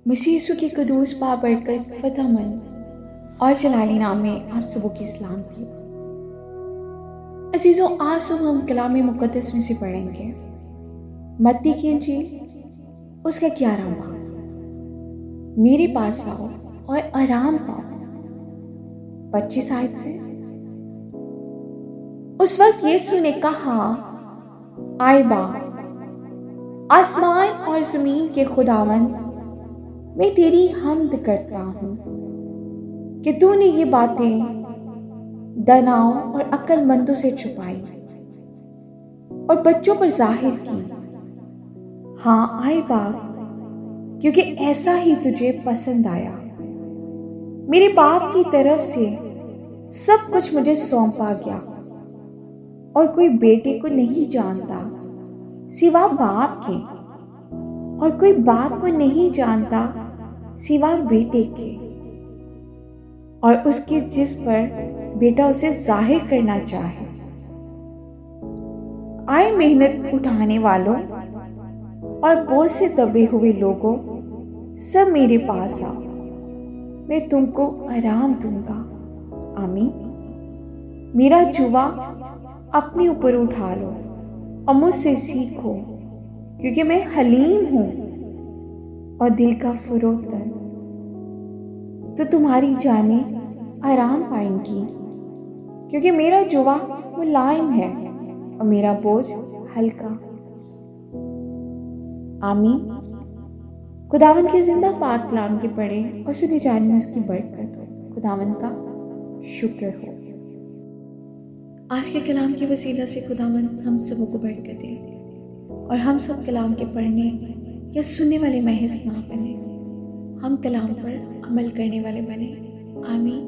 मसीह यीशु के कुदूस बाबरकत फ़तहमंद और जलाली नाम में आप सबों की सलाम थी। अजीज़ों, आज सुबह हम कलाम मुक़द्दस में से पढ़ेंगे मत्ती की इंजील उसका 11वां बाब, मेरे पास आओ और आराम पाओ, 25 आयत से। उस वक्त यीशु ने कहा, आए बाप, आसमान और ज़मीन के खुदावंद, मैं तेरी हम्द करता हूँ कि तूने ये बातें दानाओं और अक्लमंदों से छुपाई और बच्चों पर जाहिर की। हाँ आए बाप, क्योंकि ऐसा ही तुझे पसंद आया। मेरे बाप की तरफ से सब कुछ मुझे सौंपा गया और कोई बेटे को नहीं जानता सिवा बाप के, और कोई बाप को नहीं जानता सिवा बेटे के, और उसके जिस पर बेटा उसे जाहिर करना चाहे। आए मेहनत उठाने वालों और बोझ से दबे हुए लोगों, सब मेरे पास आओ, मैं तुमको आराम दूंगा। आमीन। मेरा जुआ अपने ऊपर उठा लो और मुझसे सीखो, क्योंकि मैं हलीम हूं और दिल का फरोतन, तो तुम्हारी जानें आराम पाएंगी, क्योंकि मेरा जुआ मुलायम है और मेरा बोझ हल्का। आमीन। खुदावंद के जिंदा पाक कलाम के पढ़े और सुने जाने में उसकी बरकत हो। खुदावंद का शुक्र हो। आज के कलाम के वसीला से खुदावंद हम सबों को बरकत दे और हम सब कलाम के पढ़ने या सुनने वाले महज ना बने, हम कलाम पर अमल करने वाले बने। आमीन।